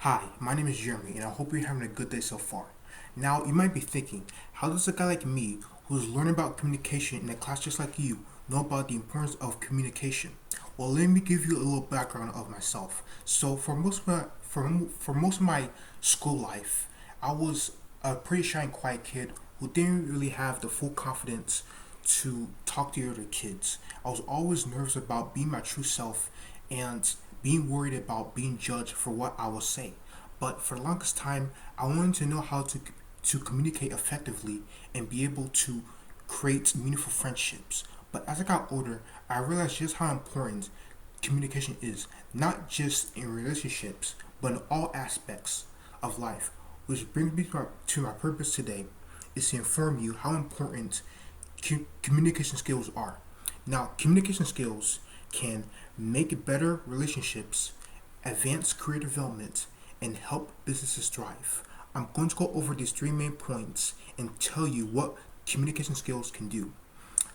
Hi, my name is Jeremy, and I hope you're having a good day so far. Now, you might be thinking, how does a guy like me, who's learning about communication in a class just like you, know about the importance of communication? Well, let me give you a little background of myself. So, for most of my school life, I was a pretty shy and quiet kid who didn't really have the full confidence to talk to the other kids. I was always nervous about being my true self and being worried about being judged for what I will say. But for the longest time, I wanted to know how to communicate effectively and be able to create meaningful friendships. But as I got older, I realized just how important communication is, not just in relationships, but in all aspects of life. Which brings me to my purpose today is to inform you how important communication skills are. Now, communication skills can make better relationships, advance career development, and help businesses thrive. I'm going to go over these three main points and tell you what communication skills can do.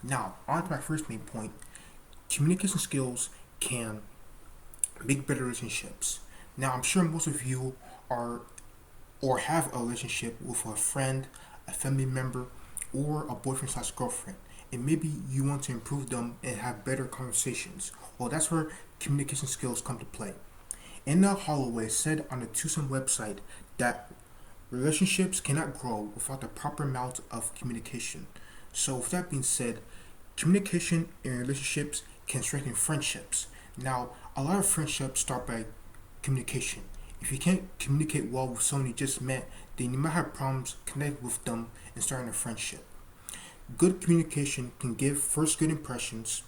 Now, on to my first main point. Communication skills can make better relationships. Now, I'm sure most of you are or have a relationship with a friend, a family member, or a boyfriend slash girlfriend. And maybe you want to improve them and have better conversations. Well, that's where communication skills come to play. Anna Holloway said on the Tucson website that relationships cannot grow without the proper amount of communication. So, with that being said, communication in relationships can strengthen friendships. Now, a lot of friendships start by communication. If you can't communicate well with someone you just met, then you might have problems connecting with them and starting a friendship. Good communication can give first good impressions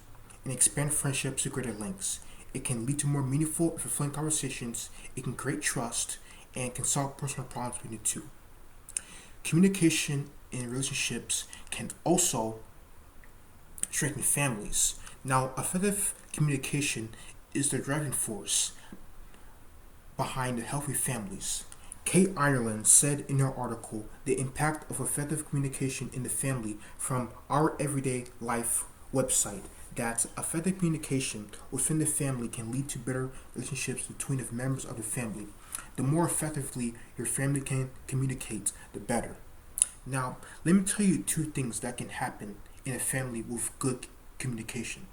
and expand friendships to greater lengths. It can lead to more meaningful and fulfilling conversations. It can create trust and can solve personal problems between the two. Communication in relationships can also strengthen families. Now, effective communication is the driving force behind healthy families. Kate Ireland said in her article the impact of effective communication in the family from Our Everyday Life website that effective communication within the family can lead to better relationships between the members of the family. The more effectively your family can communicate, the better. Now, let me tell you two things that can happen in a family with good communication.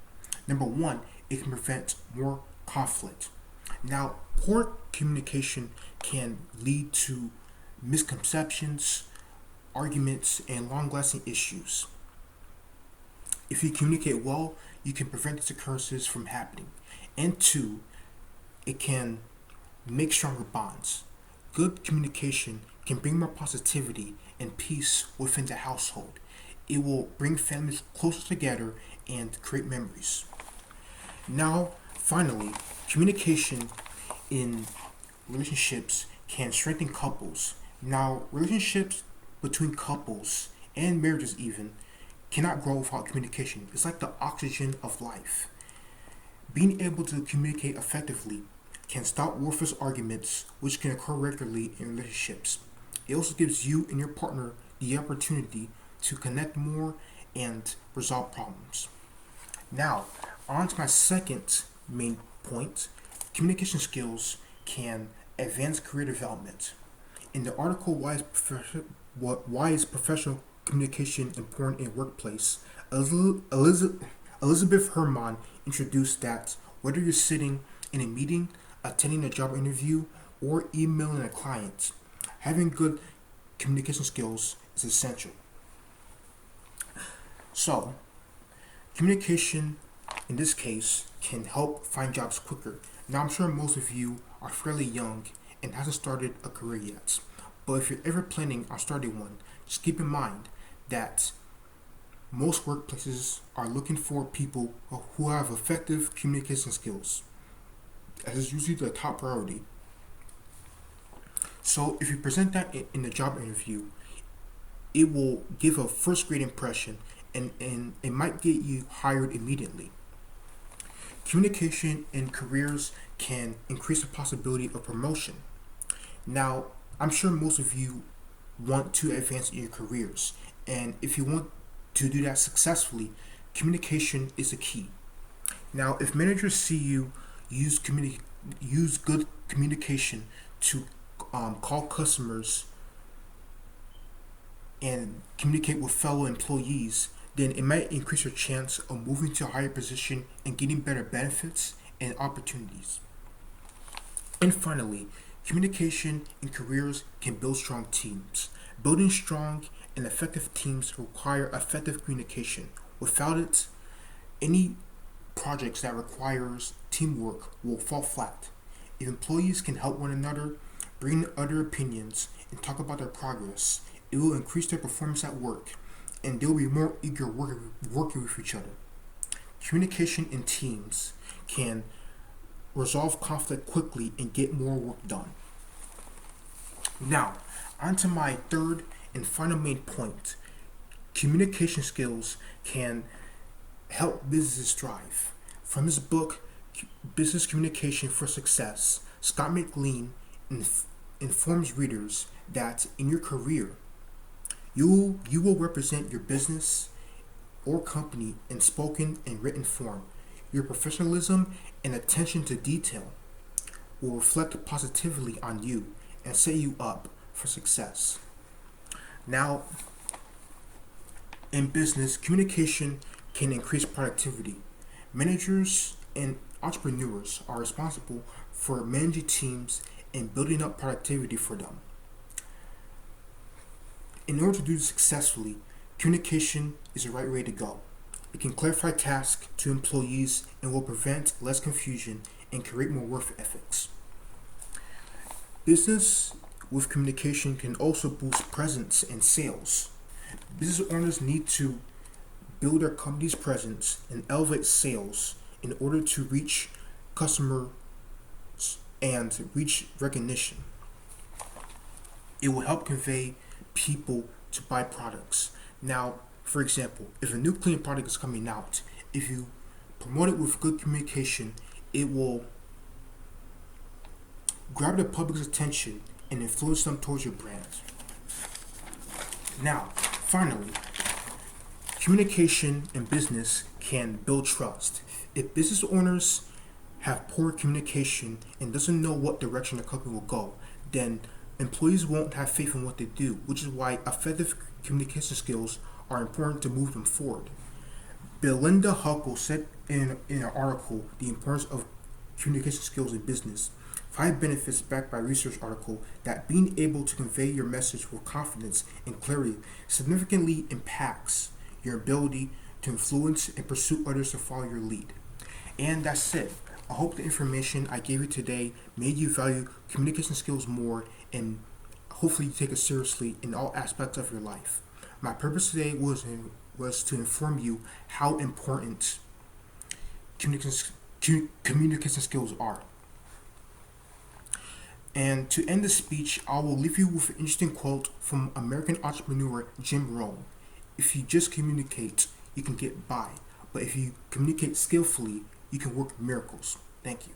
Number one, it can prevent more conflict. Now, poor communication can lead to misconceptions, arguments, and long lasting issues. If you communicate well, you can prevent these occurrences from happening. And two, it can make stronger bonds. Good communication can bring more positivity and peace within the household. It will bring families closer together and create memories. Now, finally, communication in relationships can strengthen couples. Now, relationships between couples and marriages even cannot grow without communication. It's like the oxygen of life. Being able to communicate effectively can stop worthless arguments which can occur regularly in relationships. It also gives you and your partner the opportunity to connect more and resolve problems. Now, on to my second main point. Communication skills can advance career development. In the article Why is Professional Communication Important in Workplace, Elizabeth Herman introduced that whether you're sitting in a meeting, attending a job interview, or emailing a client, having good communication skills is essential. So, communication in this case can help find jobs quicker. Now, I'm sure most of you are fairly young and hasn't started a career yet. But if you're ever planning on starting one, just keep in mind that most workplaces are looking for people who have effective communication skills, as is usually the top priority. So if you present that in the job interview, it will give a first grade impression and it might get you hired immediately. Communication in careers can increase the possibility of promotion. Now, I'm sure most of you want to advance in your careers, and if you want to do that successfully, communication is the key. Now, if managers see you use good communication to call customers and communicate with fellow employees, then it might increase your chance of moving to a higher position and getting better benefits and opportunities. And finally, communication in careers can build strong teams. Building strong and effective teams require effective communication. Without it, any projects that requires teamwork will fall flat. If employees can help one another, bring other opinions, and talk about their progress, it will increase their performance at work, and they'll be more eager working with each other. Communication in teams can resolve conflict quickly and get more work done. Now, on to my third and final main point. Communication skills can help businesses thrive. From his book, Business Communication for Success, Scott McLean informs readers that in your career, you will represent your business or company in spoken and written form. Your professionalism and attention to detail will reflect positively on you and set you up for success. Now, in business, communication can increase productivity. Managers and entrepreneurs are responsible for managing teams and building up productivity for them. In order to do this successfully, communication is the right way to go. It can clarify tasks to employees and will prevent less confusion and create more work ethics. Business with communication can also boost presence and sales. Business owners need to build their company's presence and elevate sales in order to reach customers and reach recognition. It will help convey people to buy products. Now, for example, if a new cleaning product is coming out, if you promote it with good communication, it will grab the public's attention and influence them towards your brand. Now, finally, communication in business can build trust. If business owners have poor communication and doesn't know what direction the company will go, then employees won't have faith in what they do, which is why effective communication skills are important to move them forward. Belinda Huckle said in an article the importance of communication skills in business. 5 benefits backed by research article that being able to convey your message with confidence and clarity significantly impacts your ability to influence and pursue others to follow your lead. And that's it. I hope the information I gave you today made you value communication skills more and hopefully you take it seriously in all aspects of your life. My purpose today was to inform you how important communication skills are. And to end the speech, I will leave you with an interesting quote from American entrepreneur Jim Rohn. If you just communicate, you can get by. But if you communicate skillfully, you can work miracles. Thank you.